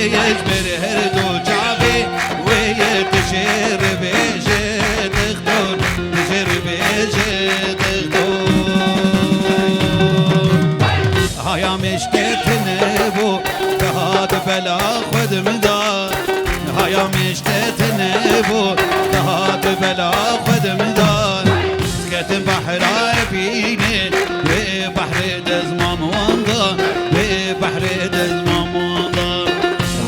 ويجبر هردو شعبي ويتشير بيجي تختون تشير بيجي تختون هيا مشتت نبو كهاد بلا خد مدار هيا مشتت نبو كهاد بلا خد مدار سكت بحر عبيني ببحر دزمام وانضا ببحر دزمام وانضا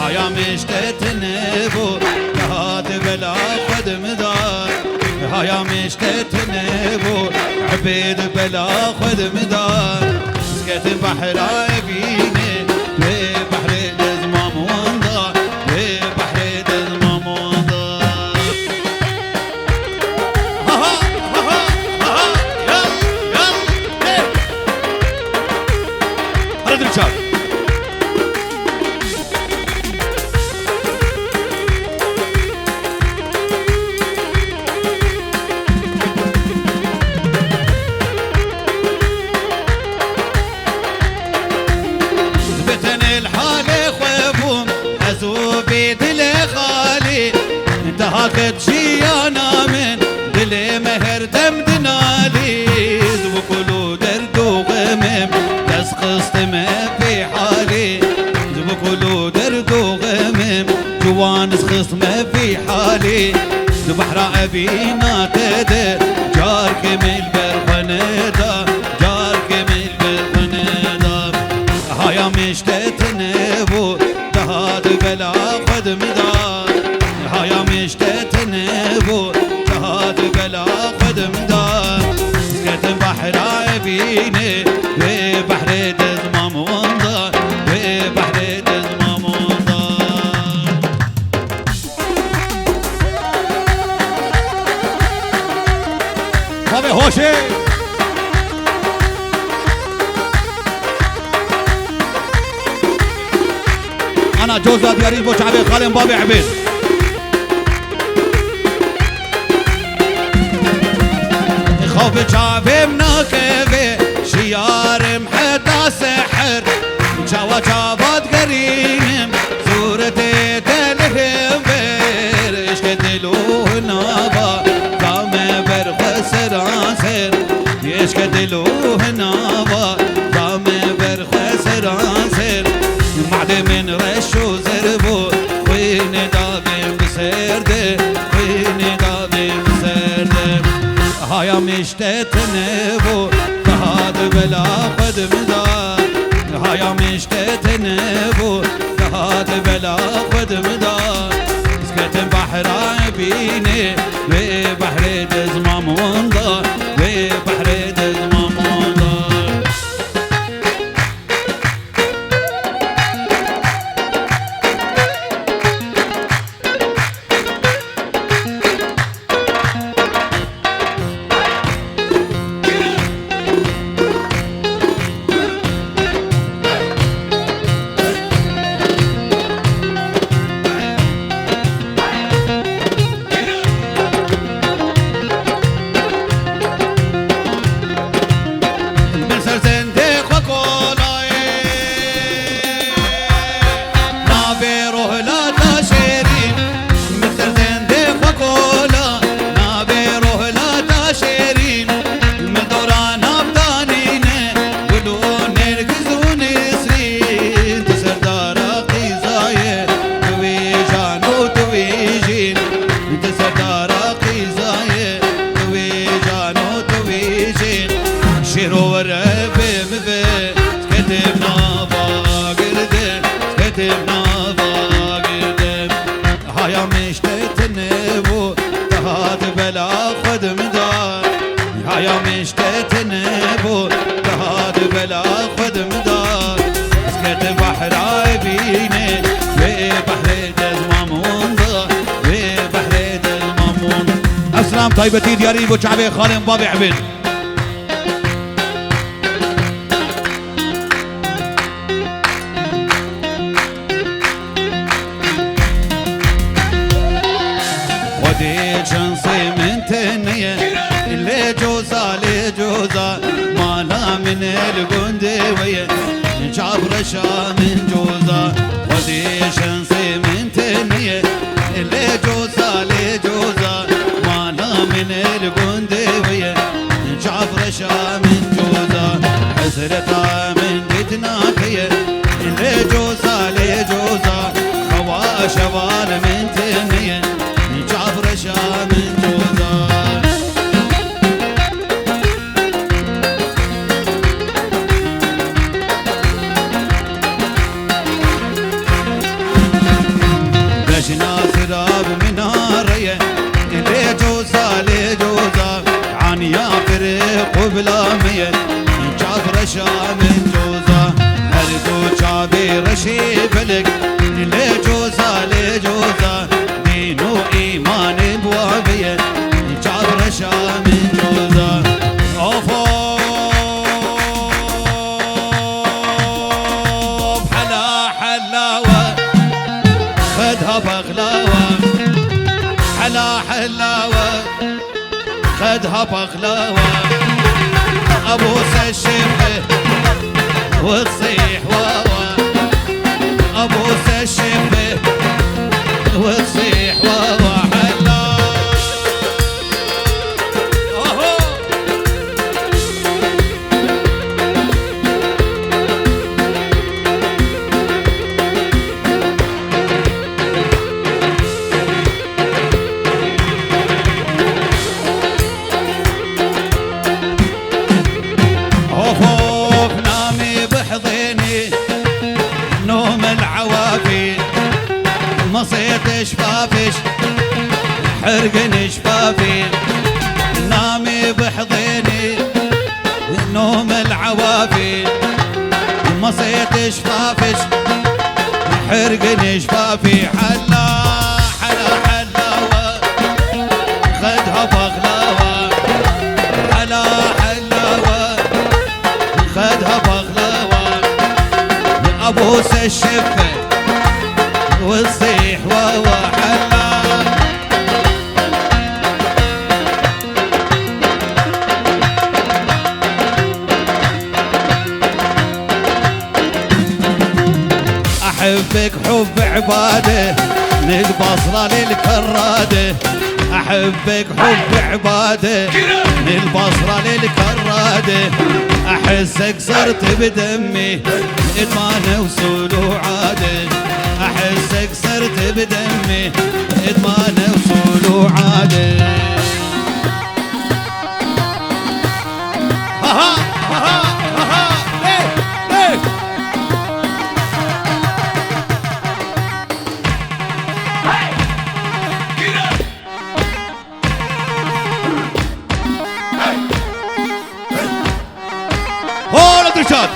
هيا مشتت نبو كهاد بلا خد مدار هيا مشتت نبو عبيد بلا خد مدار سكت بحر عبيني ببحر دزمام وانضا ببحر دزمام وانضا ها ها ها ها يلا يلا هلا درشاد هاكت شيانا من دلي مهر دم دنالي زبكلو دردو غمم تسقسط ما في حالي زبكلو دردو غمم جوان سقسط ما في حالي زبحر أبينا تدر جار كمل برخندا جار كمل برخندا هيا مشتت نبو دهاد بلا خد مدار هيا مشتت نبو جهاد بلا خد مدار سكت بحر عبيني ببحر دزمام وانضار ببحر دزمام وانضار بابي هوشي انا جوزا ديارين بو شعبي خالم بابي عبيد خوف شعبي مناكبي شيار محتا سحر شاوى شابات قريم صورتي تلهم بير اشكدلوه نابا قام برخ سراسر يشكدلوه نابا قام برخ سراسر معد من رشو زربو وين دابم بسرده وين دابم بسرده هيا مشتت نبو كهاد بلا خد مدار هيا مشتت نبو كهاد بلا خد مدار سكت بحر عبيني ببحر دزمام وانضار ببحر دزمام وانضار هيا مشتت نبو كهاد بلا خد مدار سكت بحر عبيني ببحر دزمام وانضار ببحر دزمام وانضار السلام طيبتي دياري بو شعبي خالم بابي عبيد ودي شنصي من تنية اللي جوزا مالا من القندوية جاب رشا من جوزا ودي شنصي بوابية جابر شام جوزة هردو جابر شيبلك لجوزة لجوزة دين وإيمان بوابية جابر شام جوزة أوفو حلا حلاوة خدها بغلاوة حلا حلاوة خدها بغلاوة أبوس الشفة وتصيح واوا أبوس الشفة وتصيح واوا حلا مصيت شفافش حرقني شفافي نامي بحضيني نوم العوافي مصيت شفافش حرقني شفافي حلا حلا حلاوة خدها بغلاوة حلا حلاوة خدها بغلاوة أبوس الشفة وتصيح واوا حلا أحبك حب عباده من البصرة للكرادة أحبك حب عباده من البصرة للكرادة أحسك صرت بدمي إدمان وصول وعادة أحسك صرت بدمي إدمان وصول وعادة ها ها ها ها ليه ليه هون الدرشات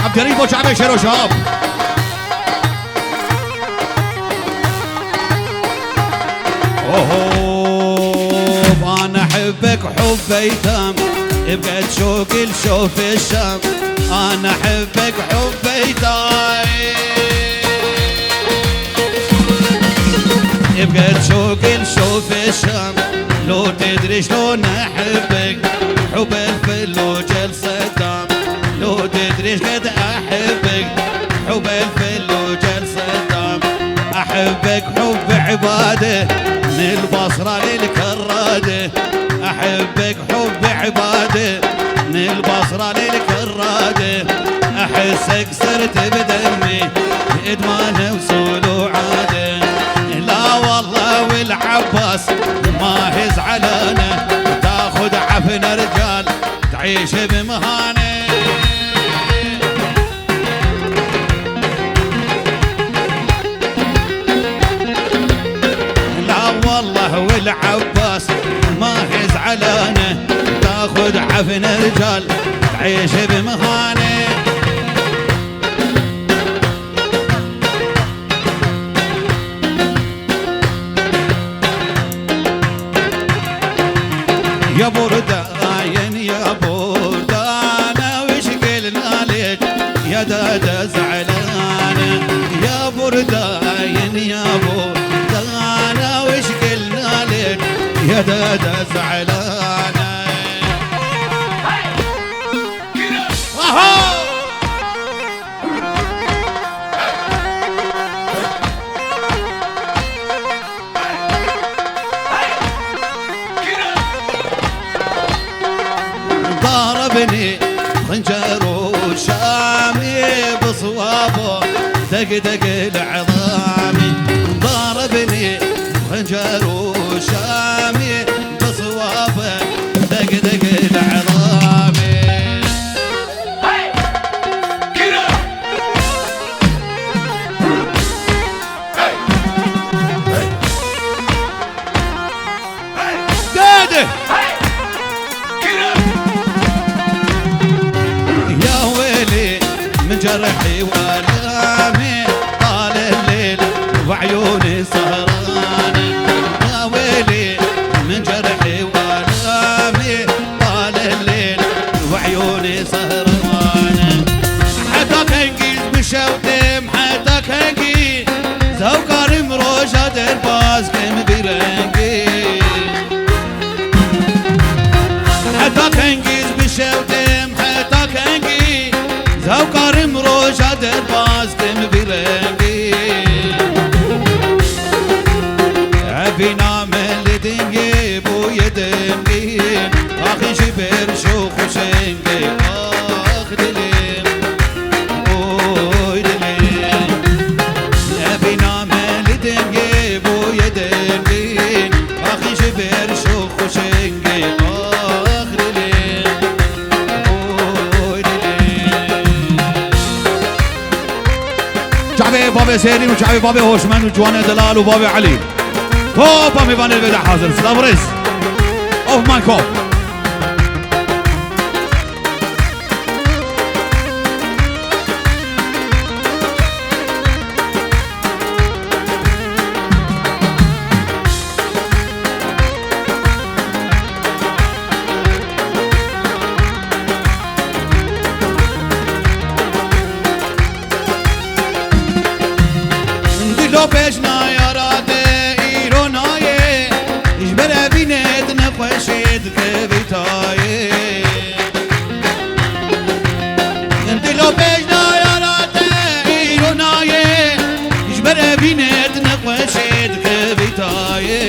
عبد الكريم بوش عمي شيرو شهاب اوه انا احبك حب ايتام ابقى تشوق الشوف الشام انا احبك حب ايتام ابقى تشوق الشوف الشام لو تدري شلون احبك حب الفلوج الصدام لو تدري قد احبك حب الفلوج الصدام احبك حب عباده من البصره للكراده احبك حب عباده من البصره للكراده احسك صرت بدمي ادمان وصول وعاده لا والله والعباس ما هز علينا تاخذ عفن رجال تعيش بمهانه لا والله والعباس ما هز علينا تاخذ عفن رجال تعيش بمهانه يا برداين يا بردانة وش قلنا لك يا دادا زعلانة يا برداين يا بردانة وش قلنا لك يا دادا زعلانة ضربني خنجر وشامي بصوابه دقدق العظامي ضربني خنجر وشامي بصوابه دقدق العظامي داده والامي طال الليل وعيوني سهرانة يا ويلي من جرحي والامي طال الليل وعيوني سهرانة حتى كنقيز بشوتم حتى كنقيز زوكار مروجة درباز كم برنقي حتى كنقيز بشوتم حتى كنقيز زوكار مروجة درباز كم برنقي عبينا من لدنقي بو يدنقي اخي جبر شوخ وشنقي اخ دليم اخي جبر شوخ وشنقي اخر ليل شعبي بابي سيرين وشعبي بابي هوشمن وجوانا دلال وبابي علي توبا ميبان البدع حاضر سلابريز اوف مان كوب لو بيشنا يا راتي ايروناي اجبر بينت نخوشيد كبيتاي انت لو بيشنا يا راتي ايروناي اجبر بينت نخوشيد كبيتاي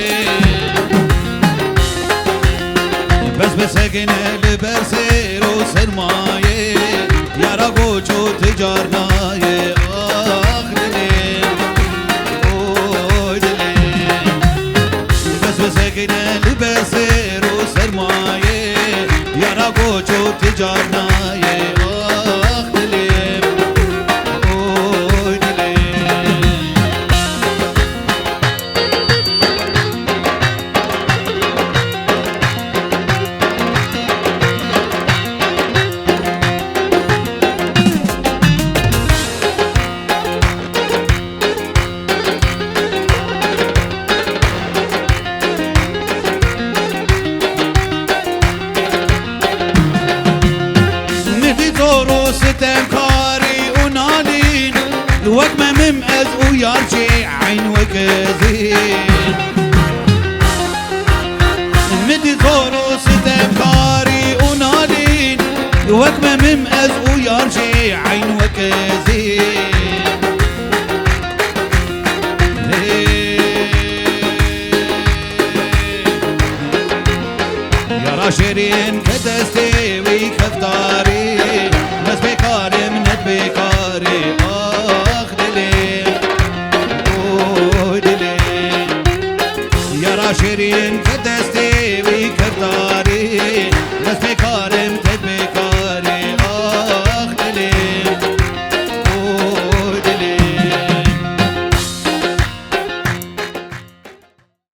بس سكن البرسير وسرماي يا راغوچو تجارناي سكنة لبسير وسرماية يا راغوچو تجارناية اخ دليم اوي دليم ستمكاري ونالين الوقمة ممأز ويارجي عين وكذين مدي ثورو ستمكاري ونالين الوقمة ممأز ويارجي عين وكذين يا راشرين كدستي ويكفتاري بس بكارم ند بكارم